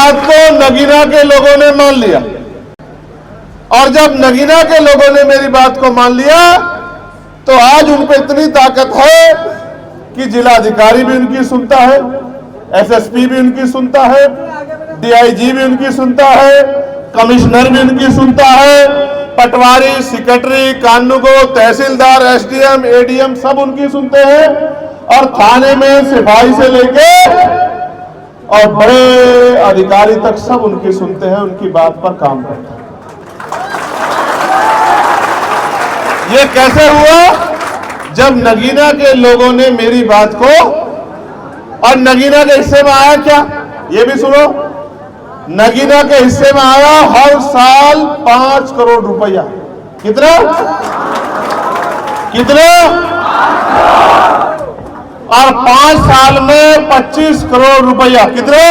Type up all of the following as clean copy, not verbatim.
बात को नगीना के लोगों ने मान लिया, और जब नगीना के लोगों ने मेरी बात को मान लिया तो आज उन पे इतनी ताकत है कि जिलाधिकारी भी उनकी सुनता है, एसएसपी भी उनकी सुनता है, डीआईजी भी उनकी सुनता है, कमिश्नर भी उनकी सुनता है, पटवारी, सेक्रेटरी, कानूगो, तहसीलदार, एसडीएम, एडीएम सब उनकी सुनते हैं, और थाने में सिपाही से लेके और बड़े अधिकारी तक सब उनकी सुनते हैं, उनकी बात पर काम करते हैं। ये कैसे हुआ? जब नगीना के लोगों ने मेरी बात को, और नगीना के हिस्से में आया क्या, ये भी सुनो, नगीना के हिस्से में आया हर साल 5 करोड़ रुपया। कितना कितना? और 5 साल में 25 करोड़ रुपया। कितना?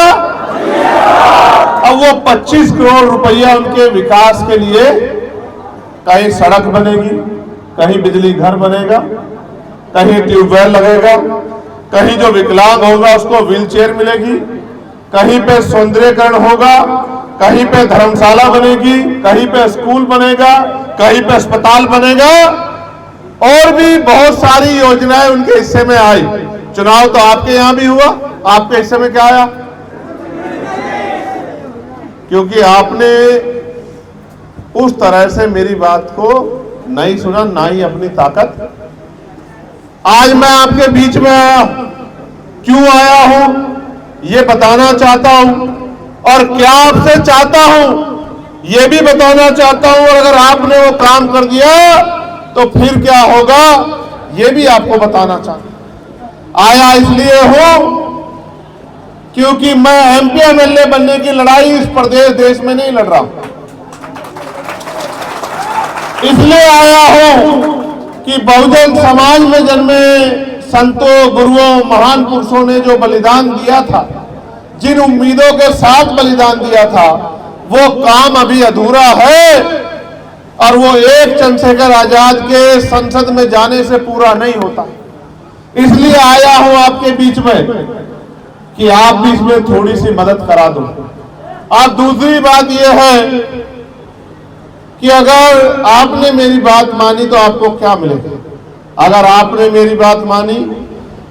अब वो 25 करोड़ रुपया उनके विकास के लिए, कहीं सड़क बनेगी, कहीं बिजली घर बनेगा, कहीं ट्यूबवेल लगेगा, कहीं जो विकलांग होगा उसको व्हीलचेयर मिलेगी, कहीं पे सौंदर्यीकरण होगा, कहीं पे धर्मशाला बनेगी, कहीं पे स्कूल बनेगा, कहीं पे अस्पताल बनेगा, और भी बहुत सारी योजनाएं उनके हिस्से में आई। चुनाव तो आपके यहां भी हुआ, आपके हिस्से में क्या आया? क्योंकि आपने उस तरह से मेरी बात को नहीं सुना, ना ही अपनी ताकत। आज मैं आपके बीच में आया, क्यों आया हूं ये बताना चाहता हूं, और क्या आपसे चाहता हूं ये भी बताना चाहता हूं, और अगर आपने वो काम कर दिया तो फिर क्या होगा ये भी आपको बताना चाहता हूं। आया इसलिए हूं क्योंकि मैं एमपी एमएलए बनने की लड़ाई इस प्रदेश देश में नहीं लड़ रहा हूं, इसलिए आया हूं कि बहुजन समाज में जन्मे संतों, गुरुओं, महान पुरुषों ने जो बलिदान दिया था, जिन उम्मीदों के साथ बलिदान दिया था, वो काम अभी अधूरा है, और वो एक चंद्रशेखर आजाद के संसद में जाने से पूरा नहीं होता। इसलिए आया हूं आपके बीच में कि आप भी इसमें थोड़ी सी मदद करा दो। और दूसरी बात यह है कि अगर आपने मेरी बात मानी तो आपको क्या मिलेगा? अगर आपने मेरी बात मानी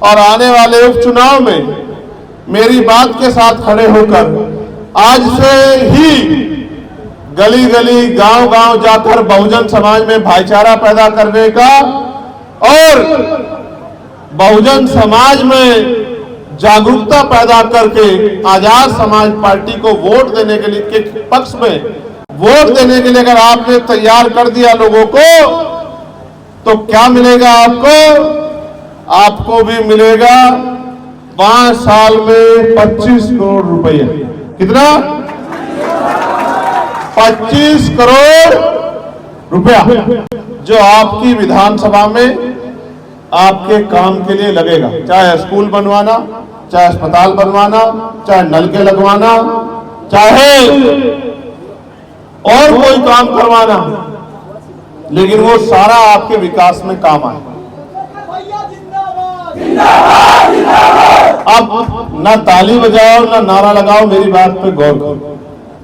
और आने वाले उपचुनाव में मेरी बात के साथ खड़े होकर आज से ही गली गली, गांव गांव जाकर बहुजन समाज में भाईचारा पैदा करने का, और बहुजन समाज में जागरूकता पैदा करके आजाद समाज पार्टी को वोट देने के लिए, के पक्ष में वोट देने के लिए अगर आपने तैयार कर दिया लोगों को, तो क्या मिलेगा आपको? आपको भी मिलेगा 5 साल में 25 करोड़ रुपया। कितना? 25 करोड़ रुपया, जो आपकी विधानसभा में आपके काम के लिए लगेगा, चाहे स्कूल बनवाना, चाहे अस्पताल बनवाना, चाहे नलके लगवाना, चाहे और कोई काम करवाना, लेकिन वो सारा आपके विकास में काम आए। अब ना ताली बजाओ ना नारा लगाओ, मेरी बात पे गौर करो।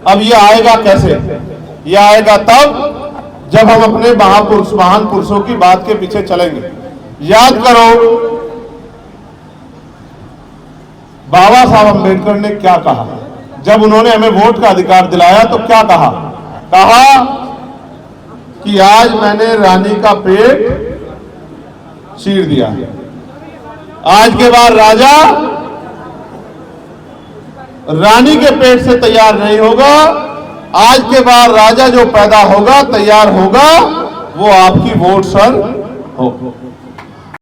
अब ये आएगा कैसे? ये आएगा तब जब हम अपने महान पुरुषों की बात के पीछे चलेंगे। याद करो बाबा साहब अम्बेडकर ने क्या कहा जब उन्होंने हमें वोट का अधिकार दिलाया, तो क्या कहा? कहा कि आज मैंने रानी का पेट चीर दिया, आज के बाद राजा रानी के पेट से तैयार नहीं होगा, आज के बाद राजा जो पैदा होगा, तैयार होगा, वो आपकी वोट सर हो।